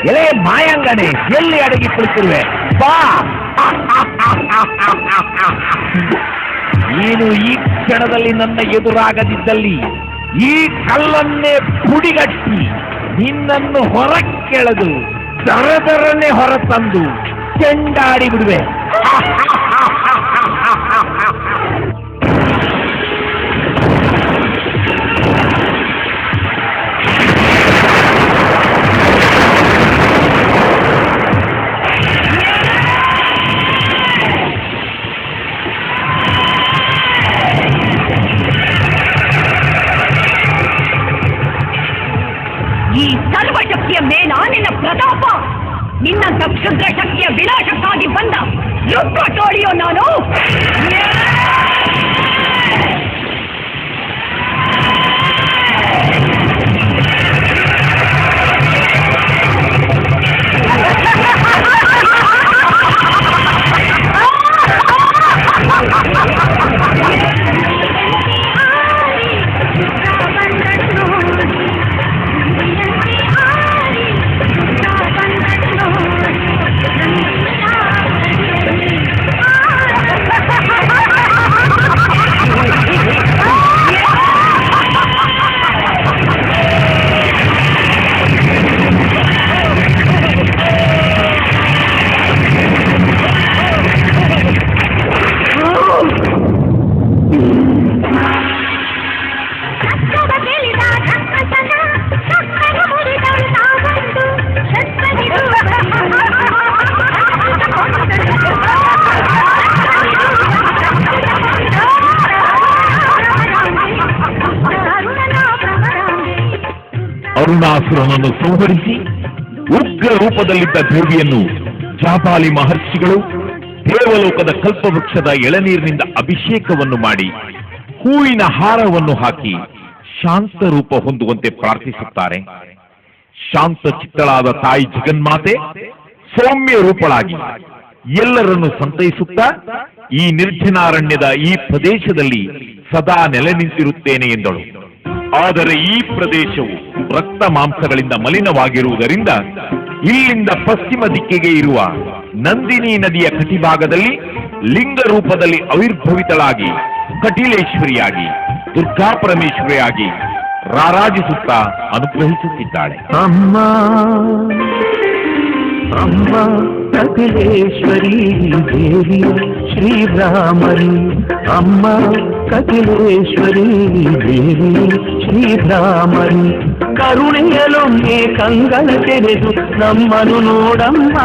ಎಲೆ ಮಾಯಾಂಗನೆ, ಎಲ್ಲಿ ಅಡಗಿ ಕುಳಿತಿರುವೆ? ಬಾ. ನೀನು ಈ ಕ್ಷಣದಲ್ಲಿ ನನ್ನ ಎದುರಾಗದಿದ್ದಲ್ಲಿ ಈ ಕಲ್ಲನ್ನೇ ಪುಡಿಗಟ್ಟಿ ನಿನ್ನನ್ನು ಹೊರಕ್ಕೆಳೆದು ದರದರನ್ನೇ ಹೊರತಂದು ಚೆಂಡಾಡಿ ಬಿಡುವೆ. ಈ ಸರ್ವಶಕ್ತಿಯ ಮೇಲ ನಿನ್ನ ಪ್ರತಾಪ, ನಿನ್ನಂತ ಕ್ಷುದ್ರ ಶಕ್ತಿಯ ವಿನಾಶಕ್ಕಾಗಿ ಬಂದ ರುದ್ರ ಟೋಳಿಯೋ ನಾನು. ಅರುಣಾಸುರನನ್ನು ಸಂಹರಿಸಿ ಉಗ್ರ ರೂಪದಲ್ಲಿದ್ದ ದೇವಿಯನ್ನು ಜಾಪಾಲಿ ಮಹರ್ಷಿಗಳು ದೇವಲೋಕದ ಕಲ್ಪವೃಕ್ಷದ ಎಳನೀರಿನಿಂದ ಅಭಿಷೇಕವನ್ನು ಮಾಡಿ ಹೂವಿನ ಹಾರವನ್ನು ಹಾಕಿ ಶಾಂತ ರೂಪ ಹೊಂದುವಂತೆ ಪ್ರಾರ್ಥಿಸುತ್ತಾರೆ. ಶಾಂತ ಚಿತ್ತಳಾದ ತಾಯಿ ಜಗನ್ಮಾತೆ ಸೌಮ್ಯ ರೂಪಳಾಗಿ ಎಲ್ಲರನ್ನು ಸಂತೈಸುತ್ತಾ ಈ ನಿರ್ಜನಾರಣ್ಯದ ಈ ಪ್ರದೇಶದಲ್ಲಿ ಸದಾ ನೆಲೆ ನಿಂತಿರುತ್ತೇನೆ ಎಂದಳು. ಆದರೆ ಈ ಪ್ರದೇಶವು ರಕ್ತ ಮಾಂಸಗಳಿಂದ ಮಲಿನವಾಗಿರುವುದರಿಂದ ಇಲ್ಲಿಂದ ಪಶ್ಚಿಮ ದಿಕ್ಕಿಗೆ ಇರುವ ನಂದಿನಿ ನದಿಯ ಕಟಿಭಾಗದಲ್ಲಿ ಲಿಂಗ ರೂಪದಲ್ಲಿ ಆವಿರ್ಭವಿತಳಾಗಿ ಕಟೀಲೇಶ್ವರಿಯಾಗಿ ದುರ್ಗಾ ಪರಮೇಶ್ವರಿಯಾಗಿ ರಾರಾಜಿಸುತ್ತಾ ಅನುಗ್ರಹಿಸುತ್ತಿದ್ದಾಳೆ. ಅಮ್ಮ ಅಮ್ಮ ಕಪಿಲೇಶ್ವರಿ ದೇವಿ ಶ್ರೀರಾಮರಿ, ಅಮ್ಮ ಕಪಿಲೇಶ್ವರಿ ದೇವಿ ಶ್ರೀರಾಮರಿ, ಕರುಣೆಯಲೊಮ್ಮೆ ಕಂಗಳ ತೆರೆದು ನಮ್ಮನು ನೋಡಮ್ಮ,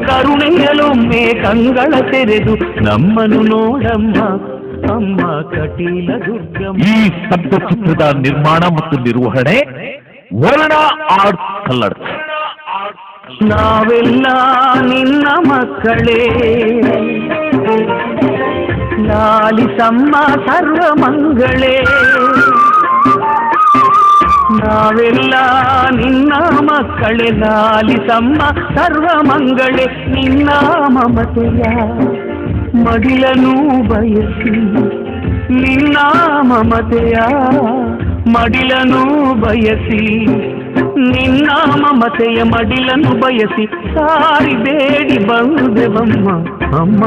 ಕರುಣೆಯಲೊಮ್ಮೆ ಕಂಗಳ ತೆರೆದು ನಮ್ಮನು ನೋಡಮ್ಮ, ಅಮ್ಮ ಕಟೀಲ ದುರ್ಗಮ್ಮ. ಈ ಸ್ತಬ್ಧಚಿತ್ರದ ನಿರ್ಮಾಣ ಮತ್ತು ನಿರ್ವಹಣೆ ವರ್ಣ ಆರ್ಟ್ ಕಲರ್ಸ್. ನಾವೆಲ್ಲ ನಿನ್ನ ಮಕ್ಕಳೇ, ಲಾಲಿಸಮ್ಮ ಸರ್ವಮಂಗಳೇ, ನಾವೆಲ್ಲ ನಿನ್ನ ಮಕ್ಕಳೇ, ಲಾಲಿಸಮ್ಮ ಸರ್ವಮಂಗಳೇ, ನಿನ್ನ ಮಮತೆಯ ಮಡಿಲನು ಬಯಸಿ, ನಿನ್ನ ಮಮತೆಯ ಮಡಿಲನು ಬಯಸಿ, ನಿನ್ನ ಮಮತೆಯ ಮಡಿಲನ್ನು ಬಯಸಿ ಸಾರಿ ಬೇಡಿ ಬಂದೆವಮ್ಮ ಅಮ್ಮ.